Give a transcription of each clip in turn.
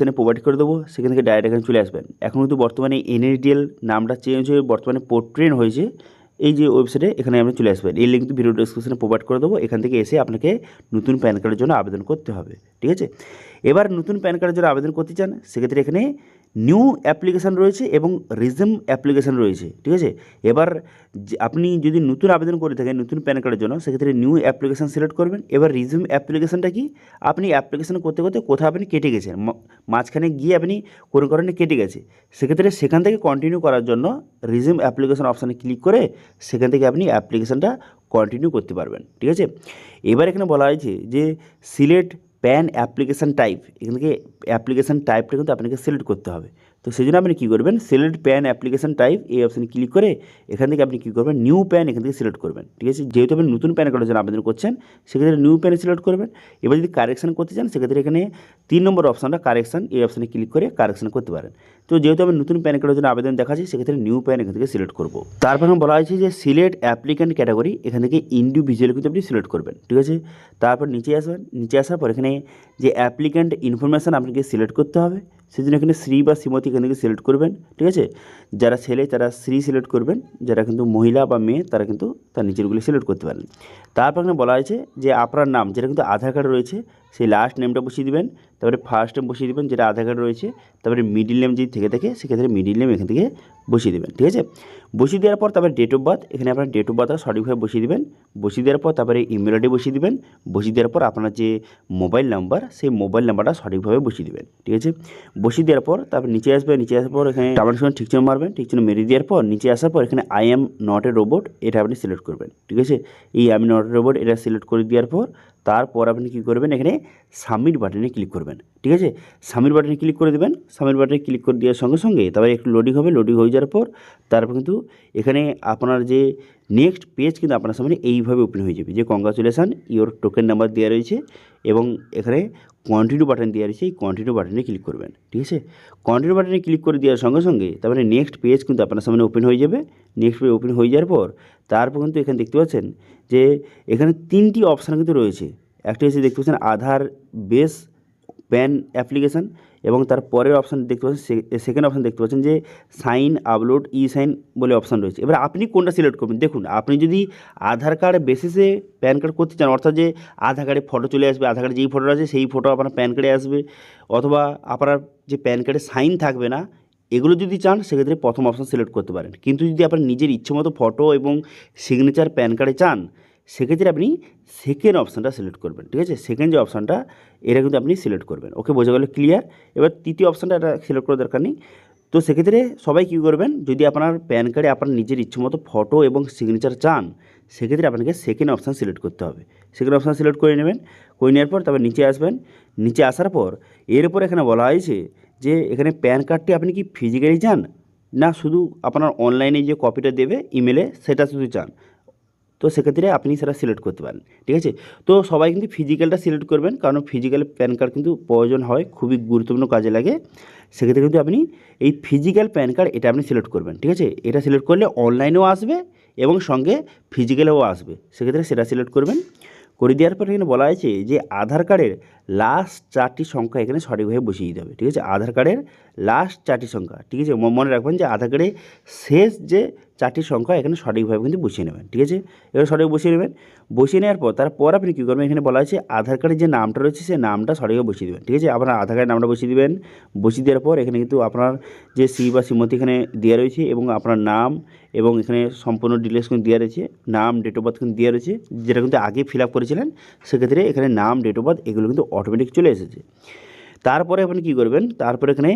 এখানে প্রোভাইড করে দেবো, সেখান থেকে ডাইরেক্ট এখানে চলে আসবেন। এখন কিন্তু বর্তমানে এনএসডিএল নামটা চেঞ্জ হয়ে বর্তমানে পোর্ট্রেন হয়েছে। এই যে ওয়েবসাইটে এখানে আপনি চলে আসবেন, এই লিঙ্ক কিন্তু ভিডিও ডেসক্রিপশনে প্রোভাইড করে দেবো। এখান থেকে এসে আপনাকে নতুন প্যান কার্ডের জন্য আবেদন করতে হবে, ঠিক আছে। এবার নতুন প্যান কার্ডের জন্য আবেদন করতে চান, সেক্ষেত্রে এখানে নিউ অ্যাপ্লিকেশান রয়েছে এবং রিজিউম অ্যাপ্লিকেশান রয়েছে, ঠিক আছে। এবার আপনি যদি নতুন আবেদন করে থাকেন নতুন প্যান কার্ডের জন্য, সেক্ষেত্রে নিউ অ্যাপ্লিকেশান সিলেক্ট করবেন। এবার রিজিউম অ্যাপ্লিকেশানটা কি, আপনি অ্যাপ্লিকেশান করতে করতে কোথাও আপনি কেটে গেছেন, মাঝখানে গিয়ে আপনি কোনো কারণে কেটে গেছে, সেক্ষেত্রে সেখান থেকে কন্টিনিউ করার জন্য রিজিউম অ্যাপ্লিকেশান অপশানে ক্লিক করে সেখান থেকে আপনি অ্যাপ্লিকেশানটা কন্টিনিউ করতে পারবেন, ঠিক আছে। এবার এখানে বলা হয়েছে যে সিলেক্ট প্যান অ্যাপ্লিকেশান টাইপ, এখান থেকে অ্যাপ্লিকেশান টাইপটা কিন্তু আপনাকে সিলেক্ট করতে হবে। তো সেই জন্য আপনি কী করবেন, সিলেক্ট প্যান অ্যাপ্লিকেশান টাইপ এই অপশানে ক্লিক করে এখান থেকে আপনি কী করবেন, নিউ প্যান এখান থেকে সিলেক্ট করবেন, ঠিক আছে। যেহেতু আপনি নতুন প্যান কার্ডের জন্য আবেদন করছেন, সেক্ষেত্রে নিউ প্যানে সিলেক্ট করবেন। এবার যদি কারেকশান করতে চান, সেক্ষেত্রে এখানে 3 নম্বর অপশানটা কারেকশান, এই অপশানে ক্লিক করে কারেকশান করতে পারেন। তো যেহেতু আমি নতুন প্যান কার্ডের জন্য আবেদন দেখাচ্ছি, সেক্ষেত্রে নিউ প্যান এখান থেকে সিলেক্ট করব। তারপর বলা হয়েছে যে সিলেক্ট অ্যাপ্লিক্যান্ট ক্যাটাগরি, এখান থেকে ইন্ডিভিজুয়াল কিন্তু আপনি সিলেক্ট করবেন, ঠিক আছে। তারপর নিচে আসবেন, নিচে আসার পর এখানে যে অ্যাপ্লিক্যান্ট ইনফরমেশান আপনাকে সিলেক্ট করতে হবে, সেই জন্য এখানে শ্রী বা শ্রীমতী এখান থেকে সিলেক্ট করবেন, ঠিক আছে। যারা ছেলে তারা শ্রী সিলেক্ট করবেন, যারা কিন্তু মহিলা বা মেয়ে তারা কিন্তু তার নিচেরগুলি সিলেক্ট করতে পারেন। তারপর এখানে বলা হয়েছে যে আপনার নাম যেটা কিন্তু আধার কার্ডে রয়েছে, সেই লাস্ট নেমটা বসিয়ে দেবেন, তারপরে ফার্স্ট নেম বসিয়ে দেবেন যেটা আধার কার্ডে রয়েছে, তারপরে মিডিল নেম যদি থেকে থাকে সেক্ষেত্রে মিডিল নেম এখান থেকে বসিয়ে দেবেন, ঠিক আছে। বসিয়ে দেওয়ার পর তারপরে ডেট অফ বার্থ, এখানে আপনার ডেট অফ বার্থটা সঠিকভাবে বসিয়ে দেবেন। বসিয়ে দেওয়ার পর তারপরে ইমেল আইডি বসিয়ে দেবেন। বসিয়ে দেওয়ার পর আপনার যে মোবাইল নাম্বার, সেই মোবাইল নাম্বারটা সঠিকভাবে বসিয়ে দেবেন, ঠিক আছে। বসিয়ে দেওয়ার পর তারপর নিচে আসবে, নিচে আসার পর এখানে টার্ম সময় ঠিক চিহ্ন মারবেন, ঠিক চিহ্ন মেরে দেওয়ার পর নিচে আসার পর এখানে I am not a robot এটা আপনি সিলেক্ট করবেন, ঠিক আছে। এই I am not a robot এটা সিলেক্ট করে দেওয়ার পর তারপর আপনি কী করবেন, এখানে সাবমিট বাটনে ক্লিক করবেন, ঠিক আছে। সাবমিট বাটনে ক্লিক করে দেবেন। সাবমিট বাটনে ক্লিক করে দেওয়ার সঙ্গে সঙ্গে তারপরে একটু লোডিং হবে, লোডিং হয়ে যাওয়ার পর তারপর কিন্তু এখানে আপনার যে নেক্সট পেজ কিন্তু আপনার সামনে এইভাবে ওপেন হয়ে যাবে, যে কংগ্রাচুলেশান ইওর টোকেন নাম্বার দেওয়া রয়েছে এবং এখানে কন্টিনিউ বাটন দেওয়া রয়েছে, এই কন্টিনিউ বাটনে ক্লিক করবেন, ঠিক আছে। কন্টিনিউ বাটনে ক্লিক করে দেওয়ার সঙ্গে সঙ্গে তারপরে নেক্সট পেজ কিন্তু আপনার সামনে ওপেন হয়ে যাবে। নেক্সট পেজ ওপেন হয়ে যাওয়ার পর তারপর কিন্তু এখানে দেখতে পাচ্ছেন যে এখানে 3টি অপশান কিন্তু রয়েছে। একটা হচ্ছে দেখতে পাচ্ছেন আধার বেস প্যান অ্যাপ্লিকেশান, এবং তার পরের অপশান দেখতে পাচ্ছেন সেকেন্ড অপশান দেখতে পাচ্ছেন যে সাইন আপলোড ই সাইন বলে অপশান রয়েছে। এবার আপনি কোনটা সিলেক্ট করবেন, দেখুন আপনি যদি আধার কার্ড বেসিসে প্যান কার্ড করতে চান, অর্থাৎ যে আধার কার্ডে ফটো চলে আসবে, আধার কার্ডে যেই ফটোটা আছে সেই ফটো আপনার প্যান কার্ডে আসবে, অথবা আপনার যে প্যান কার্ডে সাইন থাকবে না, এগুলো যদি চান সেক্ষেত্রে প্রথম অপশান সিলেক্ট করতে পারেন। কিন্তু যদি আপনার নিজের ইচ্ছে মতো ফটো এবং সিগনেচার প্যান কার্ডে চান, সেক্ষেত্রে আপনি সেকেন্ড অপশানটা সিলেক্ট করবেন, ঠিক আছে। সেকেন্ড যে অপশানটা এটা কিন্তু আপনি সিলেক্ট করবেন, ওকে, বোঝা গেল, ক্লিয়ার। এবার তৃতীয় অপশানটা এটা সিলেক্ট করার দরকার নেই। তো সেক্ষেত্রে সবাই কী করবেন, যদি আপনার প্যান কার্ডে আপনার নিজের ইচ্ছে মতো ফটো এবং সিগনেচার চান, সেক্ষেত্রে আপনাকে সেকেন্ড অপশান সিলেক্ট করতে হবে। সেকেন্ড অপশান সিলেক্ট করে নেবেন, করে নেওয়ার পর তারপর নিচে আসবেন। নিচে আসার পর এরপর এখানে বলা হয়েছে যে এখানে প্যান কার্ডটি আপনি কি ফিজিক্যালি চান, না শুধু আপনার অনলাইনে যে কপিটা দেবে ইমেলে সেটা শুধু চান, তো সেক্ষেত্রে আপনি সেটা সিলেক্ট করতে পারেন, ঠিক আছে। তো সবাই কিন্তু ফিজিক্যালটা সিলেক্ট করবেন, কারণ ফিজিক্যাল প্যান কার্ড কিন্তু প্রয়োজন হয়, খুবই গুরুত্বপূর্ণ কাজে লাগে। সেক্ষেত্রে কিন্তু আপনি এই ফিজিক্যাল প্যান কার্ড এটা আপনি সিলেক্ট করবেন, ঠিক আছে। এটা সিলেক্ট করলে অনলাইনেও আসবে এবং সঙ্গে ফিজিক্যালেও আসবে, সেক্ষেত্রে সেটা সিলেক্ট করবেন। করে দেওয়ার পর এখানে বলা হয়েছে যে আধার কার্ডের লাস্ট 4টি সংখ্যা এখানে সঠিকভাবে বসিয়ে দিতে হবে, ঠিক আছে। আধার কার্ডের লাস্ট 4টি সংখ্যা, ঠিক আছে, মনে রাখবেন যে আধার কার্ডে শেষ যে 4টি সংখ্যা এখানে সঠিকভাবে কিন্তু বসিয়ে নেবেন, ঠিক আছে। এবার সঠিক বসিয়ে নেবেন। বসিয়ে নেওয়ার পর তারপর আপনি কী করবেন, এখানে বলা হয়েছে আধার কার্ডের যে নামটা রয়েছে সেই নামটা সঠিকভাবে বসিয়ে দেবেন, ঠিক আছে। আপনার আধার কার্ডের নামটা বসিয়ে দেবেন। বসিয়ে দেওয়ার পর এখানে কিন্তু আপনার যে শ্রী বা শ্রীমতী এখানে দেওয়া রয়েছে এবং আপনার নাম এবং এখানে সম্পূর্ণ ডিটেলস কিন্তু দেওয়া রয়েছে, নাম ডেট অফ বার্থ কিন্তু দেওয়া রয়েছে, যেটা কিন্তু আগে ফিল আপ করেছিলেন, সেক্ষেত্রে এখানে নাম ডেট অফ বার্থ এগুলো কিন্তু অটোমেটিক চলে এসেছে। তারপরে আপনি কী করবেন, তারপরে এখানে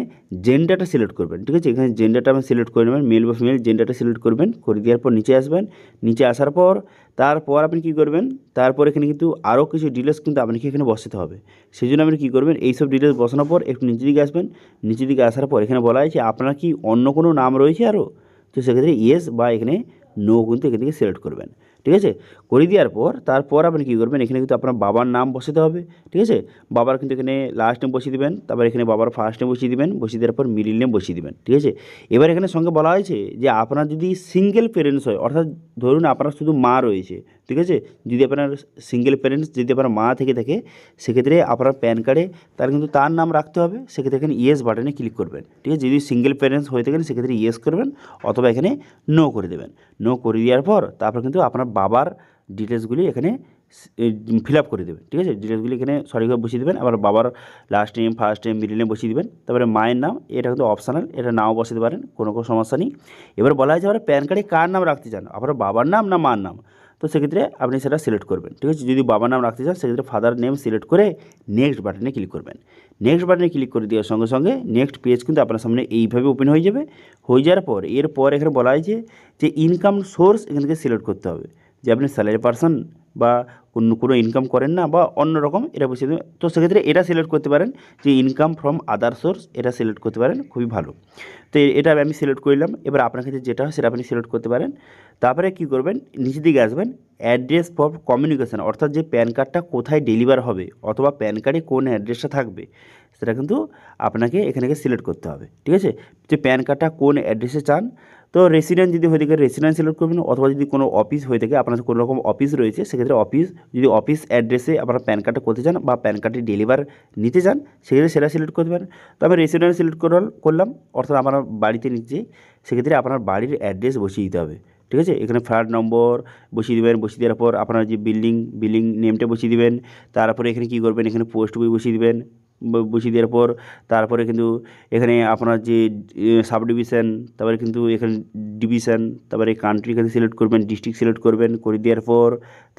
জেন্ডারটা সিলেক্ট করবেন, ঠিক আছে। এখানে জেন্ডারটা আপনি সিলেক্ট করে নেবেন, মেল বা ফিমেল জেন্ডারটা সিলেক্ট করবেন। করে দেওয়ার পর নিচে আসবেন। নিচে আসার পর তারপর আপনি কী করবেন, তারপর এখানে কিন্তু আরও কিছু ডিটেলস কিন্তু আপনাকে এখানে বসাতে হবে। সেই জন্য আপনি কী করবেন, এইসব ডিটেলস বসানোর পর একটু নিচের দিকে আসবেন। নিচের দিকে আসার পর এখানে বলা হয়েছে আপনার কি অন্য কোনো নাম রয়েছে আরও, তো সেক্ষেত্রে ইয়েস বা এখানে নো কিন্তু এখান থেকে সিলেক্ট করবেন, ঠিক আছে। করে দেওয়ার পর তারপর আপনি কী করবেন, এখানে কিন্তু আপনার বাবার নাম বসাতে হবে, ঠিক আছে। বাবার কিন্তু এখানে লাস্ট নেম বসিয়ে দেবেন, তারপর এখানে বাবার ফার্স্ট নেম বসিয়ে দেবেন, বসিয়ে দেওয়ার পর মিডিল নেম বসিয়ে দেবেন, ঠিক আছে। এবার এখানে সঙ্গে বলা হয়েছে যে আপনার যদি সিঙ্গেল পেরেন্টস হয়, অর্থাৎ ধরুন আপনার শুধু মা রয়েছে, ঠিক আছে। যদি আপনার সিঙ্গেল প্যারেন্টস যদি আপনার মা থেকে থাকে সেক্ষেত্রে আপনার প্যান কার্ডে তার কিন্তু তার নাম রাখতে হবে, সেক্ষেত্রে এখানে ইয়েস বাটনে ক্লিক করবেন। ঠিক আছে, যদি সিঙ্গেল প্যারেন্টস হয়ে থাকেন সেক্ষেত্রে ইয়েস করবেন অথবা এখানে নো করে দেবেন। নো করে দেওয়ার পর তারপর কিন্তু আপনার বাবার ডিটেলসগুলি এখানে ফিল আপ করে দেবেন। ঠিক আছে, ডিটেলসগুলি এখানে সঠিকভাবে বসিয়ে দেবেন। আবার বাবার last name, first name, middle name বসিয়ে দেবেন। তারপরে মায়ের নাম, এটা কিন্তু অপশনাল, এটা নাও বসাতে পারেন, কোনো সমস্যা নেই। এবার বলা হয়েছে আপনারা প্যান কার্ডে কার নাম রাখতে চান, আপনার বাবার নাম না মার নাম, তো সেক্ষেত্রে আপনি সেটা সিলেক্ট করবেন। ঠিক আছে, যদি বাবার নাম রাখতে চান সেক্ষেত্রে ফাদার নেম সিলেক্ট করে নেক্সট বাটনে ক্লিক করবেন। নেক্সট বাটনে ক্লিক করে দেওয়ার সঙ্গে সঙ্গে নেক্সট পেজ কিন্তু আপনার সামনে এইভাবে ওপেন হয়ে যাবে। হয়ে যাওয়ার পর এরপর এখানে বলা হয়েছে যে ইনকাম সোর্স এখান থেকে সিলেক্ট করতে হবে, যে আপনি স্যালারি পারসন বা কোনো ইনকাম করেন না বা অন্য রকম, এটা বসিয়ে দেবেন। তো সেক্ষেত্রে এটা সিলেক্ট করতে পারেন যে ইনকাম ফ্রম আদার সোর্স, এটা সিলেক্ট করতে পারেন, খুবই ভালো। তো এটা আমি সিলেক্ট করলাম। এবার আপনার কাছে যেটা হয় সেটা আপনি সিলেক্ট করতে পারেন। তারপরে কী করবেন, নিচের দিকে আসবেন, অ্যাড্রেস ফর কমিউনিকেশান, অর্থাৎ যে প্যান কার্ডটা কোথায় ডেলিভার হবে অথবা প্যান কার্ডে কোন অ্যাড্রেসটা থাকবে সেটা কিন্তু আপনাকে এখানে সিলেক্ট করতে হবে। ঠিক আছে, যে প্যান কার্ডটা কোন অ্যাড্রেসে চান, তো রেসিডেন্ট যদি হয়ে থাকে রেসিডেন্ট সিলেক্ট করবেন, অথবা যদি কোনো অফিস হয়ে থাকে আপনার কোনো রকম অফিস রয়েছে সেক্ষেত্রে অফিস, যদি অফিস অ্যাড্রেসে আপনারা প্যান কার্ডটা করতে চান বা প্যান কার্ডটি ডেলিভার নিতে চান সেক্ষেত্রে সেটা সিলেক্ট করতে পারেন। তবে রেসিডেন্ট সিলেক্ট করলাম, অর্থাৎ আপনার বাড়িতে নিচ্ছে, সেক্ষেত্রে আপনার বাড়ির অ্যাড্রেস বসিয়ে দিতে হবে। ঠিক আছে, এখানে ফ্ল্যাট নম্বর বসিয়ে দেবেন, বসিয়ে দেওয়ার পর আপনার যে বিল্ডিং নেমটা বসিয়ে দেবেন। তারপরে এখানে কী করবেন, এখানে পোস্ট বই বসিয়ে দেবেন। বসিয়ে দেওয়ার পর তারপরে কিন্তু এখানে আপনার যে সাব ডিভিশন, তারপরে কিন্তু এখানে ডিভিশন, তারপরে কান্ট্রি এখানে সিলেক্ট করবেন, ডিস্ট্রিক্ট সিলেক্ট করবেন। করে দেওয়ার পর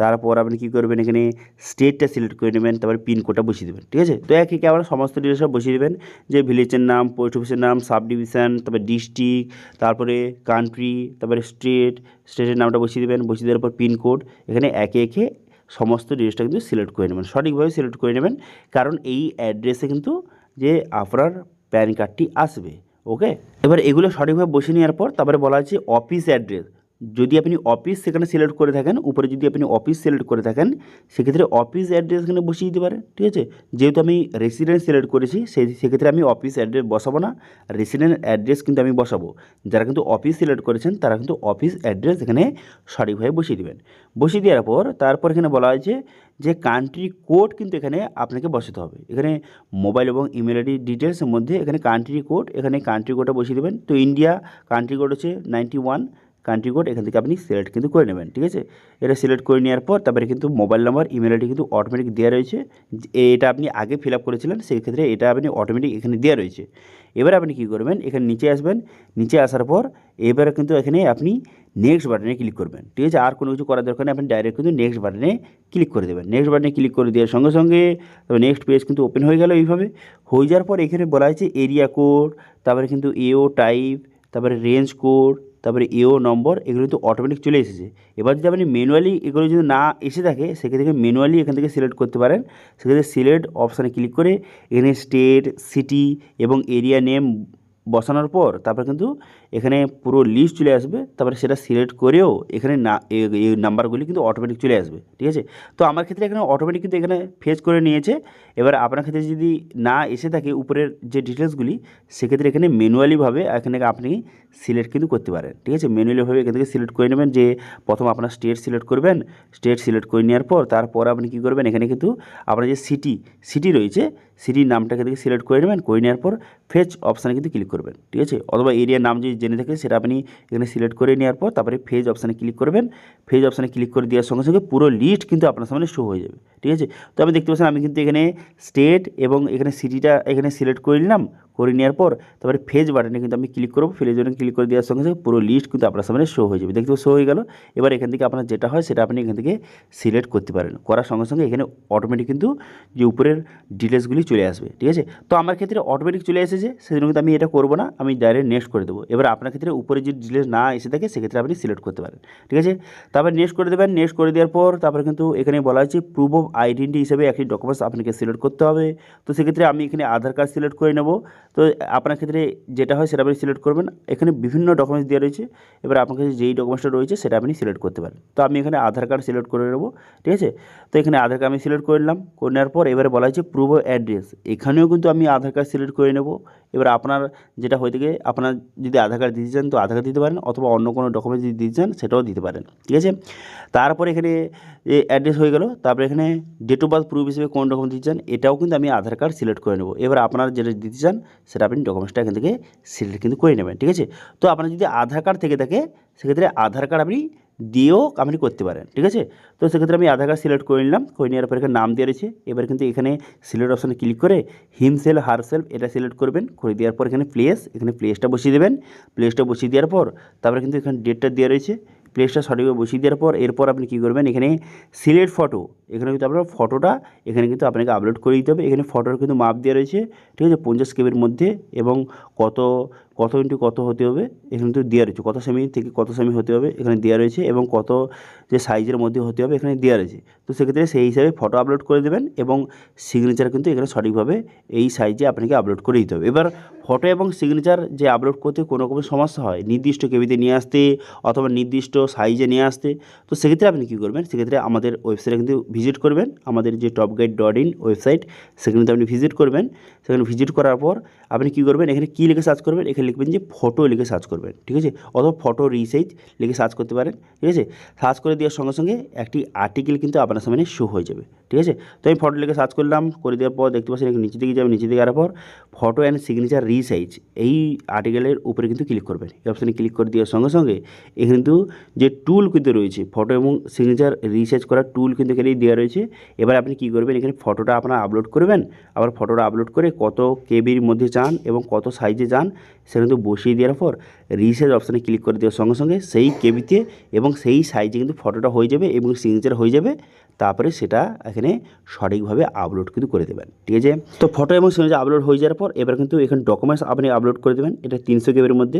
তারপর আপনি কী করবেন, এখানে স্টেটটা সিলেক্ট করে নেবেন, তারপরে পিনকোডটা বসিয়ে দেবেন। ঠিক আছে, তো একই আপনারা সমস্ত ডিটেলস সব বসিয়ে দেবেন, যে ভিলেজের নাম, পোস্ট অফিসের নাম, সাব ডিভিশন, তারপরে ডিস্ট্রিক্ট, তারপরে কান্ট্রি, তারপরে স্টেটের নামটা বসিয়ে দেবেন। বসিয়ে দেওয়ার পর পিনকোড, এখানে একে একে সমস্ত ডিটেলসটা কিন্তু সিলেক্ট করে নেবেন, সঠিকভাবে সিলেক্ট করে নেবেন, কারণ এই অ্যাড্রেসে কিন্তু যে আপনার প্যান কার্ডটি আসবে। ওকে, এবার এগুলো সঠিকভাবে বসিয়ে নেওয়ার পর তারপরে বলা হচ্ছে অফিস অ্যাড্রেস, যদি আপনি অফিস সেখানে সিলেক্ট করে থাকেন, উপরে যদি আপনি অফিস সিলেক্ট করে থাকেন সেক্ষেত্রে অফিস অ্যাড্রেস এখানে বসিয়ে দিতে পারেন। ঠিক আছে, যেহেতু আমি রেসিডেন্ট সিলেক্ট করেছি সেক্ষেত্রে আমি অফিস অ্যাড্রেস বসাবো না, রেসিডেন্ট অ্যাড্রেস কিন্তু আমি বসাবো। যারা কিন্তু অফিস সিলেক্ট করেছেন তারা কিন্তু অফিস অ্যাড্রেস এখানে সঠিকভাবে বসিয়ে দেবেন। বসিয়ে দেওয়ার পর তারপর এখানে বলা হয়েছে যে কান্ট্রি কোড কিন্তু এখানে আপনাকে বসাতে হবে। এখানে মোবাইল এবং ইমেল আইডি ডিটেলসের মধ্যে এখানে কান্ট্রি কোড, এখানে কান্ট্রি কোডটা বসিয়ে দেবেন। তো ইন্ডিয়া কান্ট্রি কোড হচ্ছে 91 কান্ট্রি কোড, এখান থেকে আপনি সিলেক্ট কিন্তু করে নেবেন। ঠিক আছে, এটা সিলেক্ট করে নেওয়ার পর তারপরে কিন্তু মোবাইল নাম্বার, ইমেল আইডি কিন্তু অটোমেটিক দেওয়া রয়েছে, এটা আপনি আগে ফিল আপ করেছিলেন সেই ক্ষেত্রে এটা আপনি অটোমেটিক এখানে দেওয়া রয়েছে। এবার আপনি কী করবেন, এখানে নিচে আসবেন, নিচে আসার পর এবারে কিন্তু এখানে আপনি নেক্সট বাটনে ক্লিক করবেন। ঠিক আছে, আর কোনো কিছু করার দরকার নেই, আপনি ডাইরেক্ট কিন্তু নেক্সট বাটনে ক্লিক করে দেবেন। নেক্সট বাটনে ক্লিক করে দেওয়ার সঙ্গে সঙ্গে তবে নেক্সট পেজ কিন্তু ওপেন হয়ে গেল। এইভাবে হয়ে যাওয়ার পর এখানে বলা হয়েছে এরিয়া কোড, তারপরে কিন্তু এও টাইপ, তারপরে রেঞ্জ কোড, তারপরে এও নম্বর, এগুলো কিন্তু অটোমেটিক চলে এসেছে। এবার যদি আপনি ম্যানুয়ালি এগুলো যদি না এসে থাকে সেক্ষেত্রে ম্যানুয়ালি এখান থেকে সিলেক্ট করতে পারেন। সেক্ষেত্রে সিলেক্ট অপশানে ক্লিক করে এখানে স্টেট, সিটি এবং এরিয়া নেম বসানোর পর তারপর কিন্তু এখানে পুরো লিস্ট চলে আসবে, তারপরে সেটা সিলেক্ট করেও এখানে না এই নাম্বারগুলি কিন্তু অটোমেটিক চলে আসবে। ঠিক আছে, তো আমার ক্ষেত্রে এখানে অটোমেটিক কিন্তু এখানে ফেচ করে নিয়েছে। এবার আপনার ক্ষেত্রে যদি না এসে থাকে উপরের যে ডিটেলসগুলি সেক্ষেত্রে এখানে ম্যানুয়ালিভাবে এখানে আপনি সিলেক্ট কিন্তু করতে পারেন। ঠিক আছে, ম্যানুয়ালিভাবে এখান থেকে সিলেক্ট করে নেবেন, যে প্রথম আপনার স্টেট সিলেক্ট করবেন। স্টেট সিলেক্ট করে নেওয়ার পর তারপর আপনি কী করবেন, এখানে কিন্তু আপনার যে সিটি রয়েছে সিটির নামটাকে থেকে সিলেক্ট করে নেবেন। করে নেওয়ার পর ফেচ অপশানে কিন্তু ক্লিক করবেন। ঠিক আছে, অথবা এরিয়ার নাম যদি জেনে থাকে সেটা আপনি এখানে সিলেক্ট করে নেওয়ার পর তারপরে ফেজ অপশানে ক্লিক করবেন। ফেজ অপশানে ক্লিক করে দেওয়ার সঙ্গে সঙ্গে পুরো লিস্ট কিন্তু আপনার সামনে শো হয়ে যাবে। ঠিক আছে, তো আপনি দেখতে পাচ্ছেন আমি কিন্তু এখানে স্টেট এবং এখানে সিটিটা এখানে সিলেক্ট করে নিলাম। করে নেওয়ার পর তারপরে ফেজ বাটনে কিন্তু আমি ক্লিক করবো। ফেজ বাটনে ক্লিক করে দেওয়ার সঙ্গে সঙ্গে পুরো লিস্ট কিন্তু আপনার সামনে শো হয়ে যাবে। দেখতে শো হয়ে গেল। এবার এখান থেকে আপনার যেটা হয় সেটা আপনি এখান থেকে সিলেক্ট করতে পারেন। করার সঙ্গে সঙ্গে এখানে অটোমেটিক কিন্তু যে উপরের ডিটেলসগুলি চলে আসবে। ঠিক আছে, তো আমার ক্ষেত্রে অটোমেটিক চলে এসেছে, সেজন্য কিন্তু আমি এটা করবো না, আমি ডাইরেক্ট নেক্সট করে দেবো। এবার আপনার ক্ষেত্রে উপরে যদি ডিটেলস না এসে থাকে সেক্ষেত্রে আপনি সিলেক্ট করতে পারেন। ঠিক আছে, তারপরে নেক্সট করে দেবেন। নেক্সট করে দেওয়ার পর তারপরে কিন্তু এখানে বলা হয়েছে প্রুফ অফ আইডেন্টি হিসেবে একটি ডকুমেন্টস আপনাকে সিলেক্ট করতে হবে। তো সেক্ষেত্রে আমি এখানে আধার কার্ড সিলেক্ট করে নেব। তো আপনার ক্ষেত্রে যেটা হয় সেটা আপনি সিলেক্ট করবেন। এখানে বিভিন্ন ডকুমেন্টস দেওয়া রয়েছে, এবার আপনার কাছে যেই ডকুমেন্টসটা রয়েছে সেটা আপনি সিলেক্ট করতে পারেন। তো আমি এখানে আধার কার্ড সিলেক্ট করে নেবো, ঠিক আছে। তো এখানে আধার কার্ড আমি সিলেক্ট করে নিলাম, করে নেওয়ার পর এবারে বলা হয়েছে প্রুফ অফ অ্যাড্রেস, এখানেও কিন্তু আমি আধার কার্ড সিলেক্ট করে নেব। এবার আপনার যেটা হয়ে থাকে, আপনার যদি আধার কার্ড দিতে চান তো আধার কার্ড দিতে পারেন, অথবা অন্য কোনো ডকুমেন্টস যদি দিতে চান সেটাও দিতে পারেন, ঠিক আছে। তারপরে এখানে অ্যাড্রেস হয়ে গেল, তারপরে এখানে ডেট অফ বার্থ প্রুফ হিসেবে কোন ডকুমেন্ট দিতে চান এটাও কিন্তু আমি আধার কার্ড সিলেক্ট করে নেব। এবার আপনার যেটা দিতে চান সেটা আপনি ডকুমেন্টসটা এখান থেকে সিলেক্ট কিন্তু করে নেবেন, ঠিক আছে। তো আপনার যদি আধার কার্ড থেকে থাকে সেক্ষেত্রে আধার কার্ড আপনি দিয়েও আপনি করতে পারেন, ঠিক আছে। তো সেক্ষেত্রে আমি আধার কার্ড সিলেক্ট করে নিলাম, করে নেওয়ার পর এখানে নাম দেওয়া রয়েছে। এবার কিন্তু এখানে সিলেক্ট অপশানে ক্লিক করে হিমসেলফ হারসেলফ এটা সিলেক্ট করবেন, করে দেওয়ার পর এখানে এখানে প্লেসটা বসিয়ে দেবেন। প্লেসটা বসিয়ে দেওয়ার পর তারপরে কিন্তু এখানে ডেটটা দেওয়া রয়েছে, প্লেসটা সঠিকভাবে বসিয়ে দেওয়ার পর এরপর আপনি কী করবেন, এখানে সিলেক্ট ফটো, এখানে কিন্তু আপনার ফটোটা এখানে কিন্তু আপনাকে আপলোড করে দিতে হবে। এখানে ফটোর কিন্তু মাপ দেওয়া রয়েছে, ঠিক আছে, 50 কেবির মধ্যে, এবং কত ইন্টু কত হতে হবে এখানে কিন্তু দেওয়া রয়েছে, কত সেমি থেকে কত সেমি হতে হবে এখানে দেওয়া রয়েছে, এবং কত যে সাইজের মধ্যে হতে হবে এখানে দেওয়া রয়েছে। তো সেক্ষেত্রে সেই হিসাবে ফটো আপলোড করে দেবেন, এবং সিগনেচার কিন্তু এখানে সঠিকভাবে এই সাইজে আপনাকে আপলোড করে দিতে হবে। এবার ফটো এবং সিগনেচার যে আপলোড করতে কোনো রকমের সমস্যা হয়, নির্দিষ্ট কেবিতে নিয়ে আসতে অথবা নির্দিষ্ট সাইজে নিয়ে আসতে, তো সেক্ষেত্রে আপনি কী করবেন, সেক্ষেত্রে আমাদের ওয়েবসাইটে কিন্তু ভিজিট করবেন, আমাদের যে topguide.in ওয়েবসাইট সেখানে আপনি ভিজিট করবেন। সেখানে ভিজিট করার পর আপনি কী করবেন, এখানে কী লিখে সার্চ করবেন, এখানে লিখবেন যে ফটো লিখে সার্চ করবেন, ঠিক আছে, অথবা ফটো রিসাইজ লিখে সার্চ করতে পারেন, ঠিক আছে। সার্চ করে দেওয়ার সঙ্গে সঙ্গে একটি আর্টিকেল কিন্তু আপনার সামনে শো হয়ে যাবে, ঠিক আছে। তো আমি ফটো লিখে সার্চ করলাম, করে দেওয়ার পর দেখতে পাচ্ছেন এখানে নিচে দিকে যাবেন, নিচে দিকে যাওয়ার পর ফটো অ্যান্ড সিগনেচার রিসাইজ এই আর্টিকেলের উপরে কিন্তু ক্লিক করবেন। এই অপশানে ক্লিক করে দেওয়ার সঙ্গে সঙ্গে এখানে কিন্তু যে টুল কিন্তু রয়েছে, ফটো এবং সিগনেচার রিসার্চ করার টুল কিন্তু এখানে দেওয়া রয়েছে। এবার আপনি কী করবেন, এখানে ফটোটা আপনার আপলোড করবেন, আবার ফটোটা আপলোড করে কত কেবির মধ্যে চান এবং কত সাইজে চান সেটা কিন্তু বসিয়ে দেওয়ার পর রিসার্চ অপশানে ক্লিক করে দেওয়ার সঙ্গে সঙ্গে সেই কেবিতে এবং সেই সাইজে কিন্তু ফটোটা হয়ে যাবে এবং সিগনেচার হয়ে যাবে। তারপরে সেটা এখানে সঠিকভাবে আপলোড কিন্তু করে দেবেন, ঠিক আছে। তো ফটো এবং সিগনেচার আপলোড হয়ে যাওয়ার পর এবার কিন্তু এখানে ডকুমেন্টস আপনি আপলোড করে দেবেন, এটা 300 কেবির মধ্যে,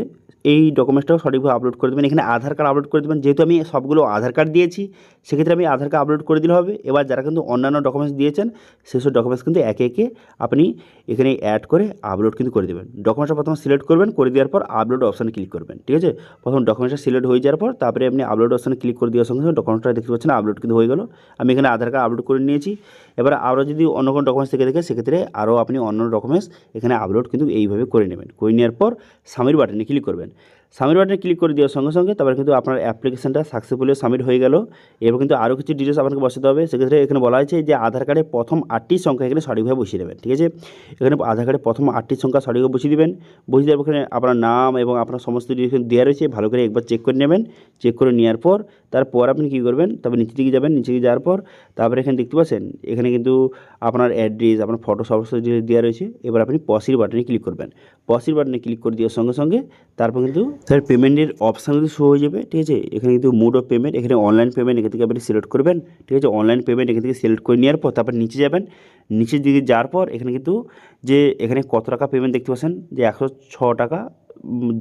এই ডকুমেন্টসটাও সঠিকভাবে আপলোড করে দেবেন। এখানে আধার কার্ড আপলোড করে দেবেন, যেহেতু আমি সবগুলো আধার কার্ড দিয়েছি সেক্ষেত্রে আমি আধার কার্ড আপলোড করে দিলে হবে। এবার যারা কিন্তু অন্যান্য ডকুমেন্টস দিয়েছেন সেসব ডকুমেন্টস কিন্তু একে একে আপনি এখানে অ্যাড করে আপলোড কিন্তু করে দেবেন। ডকুমেন্টসটা প্রথমে সিলেক্ট করবেন, করে দেওয়ার পর আপলোড অপশানে ক্লিক করবেন, ঠিক আছে। প্রথম ডকুমেন্টসটা সিলেক্ট হয়ে যাওয়ার পর তারপরে আপনি আপলোড অপশানে ক্লিক করে দেওয়ার সঙ্গে সঙ্গে ডকুমেন্টসটা দেখতে পাচ্ছেন আপলোড কিন্তু হয়ে গেল। আমি এখানে আধার কার্ড আপলোড করে নিয়েছি। এবার আরও যদি অন্য কোনো ডকুমেন্টস থেকে থাকে সেক্ষেত্রে আরও আপনি অন্য ডকুমেন্টস এখানে আপলোড কিন্তু এইভাবে করে নেবেন। করে নেওয়ার পর সাবমিট বাটনে ক্লিক করবেন। সাবমিট বাটনে ক্লিক করে দেওয়ার সঙ্গে সঙ্গে তারপরে কিন্তু আপনার অ্যাপ্লিকেশনটা সাকসেসফুলি সাবমিট হয়ে গেল। এবার কিন্তু আরও কিছু ডিটেলস আপনাকে বসাতে হবে। সেক্ষেত্রে এখানে বলা হয়েছে যে আধার কার্ডের প্রথম 8টি সংখ্যা এখানে সঠিকভাবে বসিয়ে দেবেন, ঠিক আছে। এখানে আধার কার্ডের প্রথম 8টি সংখ্যা সঠিকভাবে বসিয়ে দেবেন। বসিয়ে দেওয়ার এখানে আপনার নাম এবং আপনার সমস্ত ডিটেলস দেওয়া রয়েছে, ভালো করে একবার চেক করে নেবেন। চেক করে নেওয়ার পর তারপর আপনি কী করবেন, তারপর নিচে দিকে যাবেন, নিচে দিকে যাওয়ার পর তারপরে এখানে দেখতে পাচ্ছেন এখানে কিন্তু আপনার অ্যাড্রেস, আপনার ফটো সমস্ত ডিটেলস দেওয়া রয়েছে। এবার আপনি পসিড বাটনে ক্লিক করবেন। পসিড বাটনে ক্লিক করে দেওয়ার সঙ্গে সঙ্গে তারপর কিন্তু স্যার পেমেন্টের অপশান কিন্তু শো হয়ে যাবে, ঠিক আছে। এখানে কিন্তু মোড অফ পেমেন্ট, এখানে অনলাইন পেমেন্ট এখান থেকে আপনি সিলেক্ট করবেন, ঠিক আছে। অনলাইন পেমেন্ট এখান থেকে সিলেক্ট করে নেওয়ার পর তারপর নিচে যাবেন। নিচের দিকে যাওয়ার পর এখানে কিন্তু যে এখানে কত টাকা পেমেন্ট দেখতে পাচ্ছেন যে 106 টাকা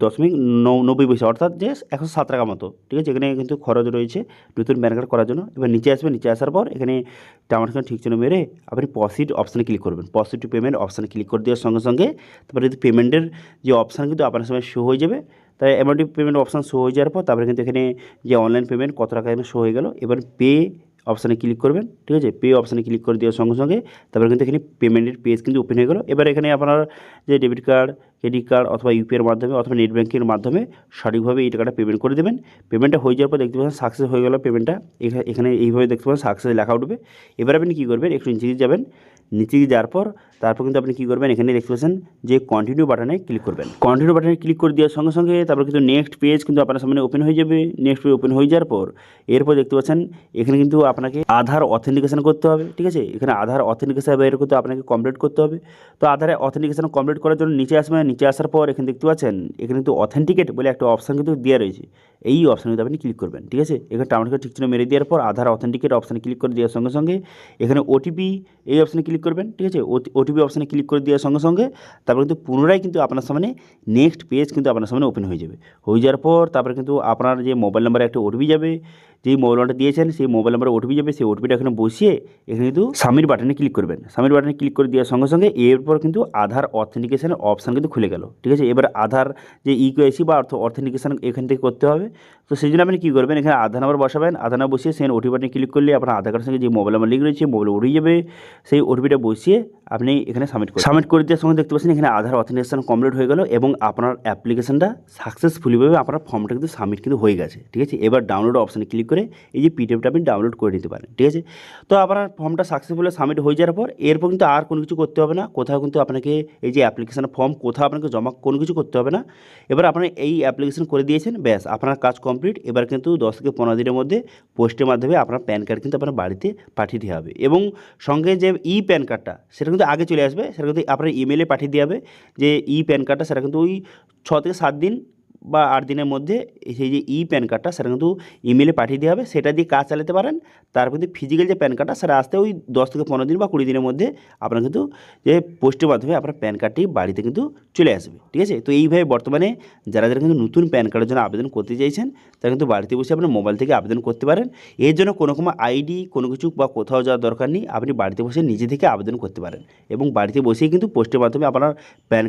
0.90 পয়সা, অর্থাৎ যে 107 টাকা মতো, ঠিক আছে। এখানে কিন্তু খরচ রয়েছে নতুন প্যান কার্ড করার জন্য। এবার নিচে আসবেন, নিচে আসার পর এখানে আমার ঠিক চিহ্ন মেরে আপনি প্রসিড অপশানে ক্লিক করবেন। প্রসিড টু পেমেন্ট অপশানে ক্লিক করে দেওয়ার সঙ্গে সঙ্গে তারপরে কিন্তু পেমেন্টের যে অপশান কিন্তু আপনার সময় শো হয়ে যাবে। তাই অ্যামাউন্ট পেমেন্ট অপশান শো হয়ে যাওয়ার পর তারপরে কিন্তু এখানে যে অনলাইন পেমেন্ট কত টাকা এখানে শো হয়ে গেল। এবার পে অপশানে ক্লিক করবেন, ঠিক আছে। পে অপশানে ক্লিক করে দেওয়ার সঙ্গে সঙ্গে তারপরে কিন্তু এখানে পেমেন্টের পেজ কিন্তু ওপেন হয়ে গেল। এবার এখানে আপনার যে ডেবিট কার্ড, ক্রেডিট কার্ড অথবা ইউপিআইয়ের মাধ্যমে অথবা নেট ব্যাঙ্কিংয়ের মাধ্যমে সঠিকভাবে এই টাকাটা পেমেন্ট করে দেবেন। পেমেন্টটা হয়ে যাওয়ার পর দেখতে পাচ্ছেন সাকসেস হয়ে গেল পেমেন্টটা। এখানে এইভাবে দেখতে পাচ্ছেন সাকসেস লেখা উঠবে। এবার আপনি কী করবেন, একটু নিচে দিকে যাবেন, নিচে দিকে যাওয়ার পর তারপর কিন্তু আপনি কী করবেন, এখানে দেখতে পাচ্ছেন যে কন্টিনিউ বাটনে ক্লিক করবেন। কন্টিনিউ বাটনে ক্লিক করে দেওয়ার সঙ্গে সঙ্গে তারপর কিন্তু নেক্সট পেজ কিন্তু আপনার সামনে ওপেন হয়ে যাবে। নেক্সট পেজ ওপেন হয়ে যাওয়ার পর এরপর দেখতে পাচ্ছেন এখানে কিন্তু আপনাকে আধার অথেন্টিকেশন করতে হবে, ঠিক আছে। এখানে আধার অথেন্টিকেশন বের করতে আপনাকে কমপ্লিট করতে হবে। তো আধারে অথেন্টিকেশন কমপ্লিট করার জন্য নিচে আসবেন, নিচে আসার পর এখানে দেখতে পাচ্ছেন এখানে কিন্তু অথেন্টিকেট বলে একটা অপশান কিন্তু দেওয়া রয়েছে। এই অপশানে কিন্তু আপনি ক্লিক করবেন, ঠিক আছে। এখানে টাউনকে ঠিক চিহ্ন মেরে দেওয়ার পর আধার অথেন্টিকেট অপশানে ক্লিক করে দেওয়ার সঙ্গে সঙ্গে এখানে ওটিপি এই অপশানে ক্লিক করবেন, ঠিক আছে। ওটিপি অপশানে ক্লিক করে দেওয়ার সঙ্গে সঙ্গে তারপর কিন্তু পুনরায় কিন্তু আপনার সামনে নেক্সট পেজ কিন্তু আপনার সামনে ওপেন হয়ে যাবে। হয়ে যাওয়ার পর তারপরে কিন্তু আপনার যে মোবাইল নাম্বারে একটা ওটিপি যাবে, যেই মোবাইল নাম্বারটা দিয়েছেন সেই মোবাইল নাম্বারে ওটিপি যাবে, সেই ওটিপিটা এখানে বসিয়ে এখানে কিন্তু সাবমিট বাটনে ক্লিক করবেন। সাবমিট বাটনে ক্লিক করে দেওয়ার সঙ্গে সঙ্গে এরপর কিন্তু আধার অথেন্টিকেশনের অপশান কিন্তু খুলে গেল, ঠিক আছে। এবার আধার যে ইকেওয়াইসি বা অথেন্টিকেশন এখান থেকে করতে হবে। তো সেই জন্য আপনি কী করবেন, এখানে আধার নাম্বার বসাবেন, আধার নাম্বার বসিয়ে সেই ওটিপি বাটনে ক্লিক করলে আপনার আধার কার্ডের সঙ্গে যে মোবাইল নাম্বার লিঙ্ক রয়েছে মোবাইল উঠে যাবে, সেই ওটিপিটা বসিয়ে আপনি এখানে সাবমিট করে দেওয়ার সঙ্গে দেখতে পাচ্ছেন এখানে আধার অথেন্টিকেশন কমপ্লিট হয়ে গেল এবং আপনার অ্যাপ্লিকেশনটা সাকসেসফুলিভাবে আপনার ফর্মটা কিন্তু সাবমিট কিন্তু হয়ে গেছে, ঠিক আছে। এবার ডাউনলোড অপশানে ক্লিক করে এই যে পিডিএফটা আপনি ডাউনলোড করে নিতে পারেন, ঠিক আছে। তো আপনার ফর্মটা সাকসেসফুলি সাবমিট হয়ে যাওয়ার পর এরপর কিন্তু আর কোনো কিছু করতে হবে না, কোথাও কিন্তু আপনাকে এই যে অ্যাপ্লিকেশনের ফর্ম কোথাও আপনাকে জমা কোনো কিছু করতে হবে না। এবার আপনার এই অ্যাপ্লিকেশন করে দিয়েছেন, ব্যাস আপনার কাজ কমপ্লিট। এবার কিন্তু 10 থেকে 15 দিনের মধ্যে পোস্টের মাধ্যমে আপনার প্যান কার্ড কিন্তু আপনার বাড়িতে পাঠিয়ে দেওয়া হবে এবং সঙ্গে যে প্যান কার্ডটা সেটা কিন্তু আগে চলে আসবে, সেটা কিন্তু আপনার ইমেলে পাঠিয়ে দেওয়া হবে। যে প্যান কার্ডটা সেটা কিন্তু ওই 6 থেকে 7 দিন বা 8 দিনের মধ্যে সেই যে প্যান কার্ডটা সেটা কিন্তু ইমেলে পাঠিয়ে দেওয়া হবে, সেটা দিয়ে কাজ চালাতে পারেন। তার কিন্তু ফিজিক্যাল যে প্যান কার্ডটা সেটা আসতে ওই 10 থেকে 15 দিন বা 20 দিনের মধ্যে আপনার কিন্তু যে পোস্টের মাধ্যমে আপনার প্যান কার্ডটি বাড়িতে কিন্তু চলে আসবে, ঠিক আছে। তো এইভাবে বর্তমানে যারা যারা কিন্তু নতুন প্যান কার্ডের জন্য আবেদন করতে চাইছেন তারা কিন্তু বাড়িতে বসে আপনার মোবাইল থেকে আবেদন করতে পারেন। এর জন্য কোনো আইডি কোনো কিছু বা কোথাও যাওয়ার দরকার নেই, আপনি বাড়িতে বসে নিজে থেকে আবেদন করতে পারেন এবং বাড়িতে বসেই কিন্তু পোস্টের মাধ্যমে আপনার প্যান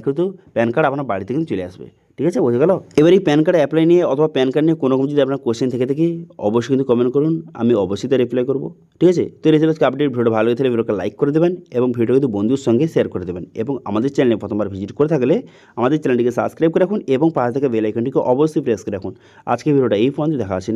কার্ড আপনার বাড়িতে কিন্তু চলে আসবে, ঠিক আছে, বোঝা গেল। এবার এই প্যান কার্ড অ্যাপ্লাই নিয়ে অথবা প্যান কার্ড নিয়ে কোনো রকম যদি আপনার কোশ্চেন থেকে থাকে অবশ্যই কিন্তু কমেন্ট করুন, আমি অবশ্যই তার রিপ্লাই করবো, ঠিক আছে। তো এই আজকে আপডেট ভিডিওটা ভালো হয়ে থাকলে ভিডিওকে লাইক করে দেবেন এবং ভিডিও কিন্তু বন্ধুর সঙ্গে শেয়ার করে দেবেন এবং আমাদের চ্যানেলে প্রথমবার ভিজিট করে থাকলে আমাদের চ্যানেলটিকে সাবস্ক্রাইব করে রাখুন এবং পাশে থাকা বেল আইকনটিকে অবশ্যই প্রেস করে রাখুন। আজকে ভিডিওটা এই পর্যন্ত দেখা আছে।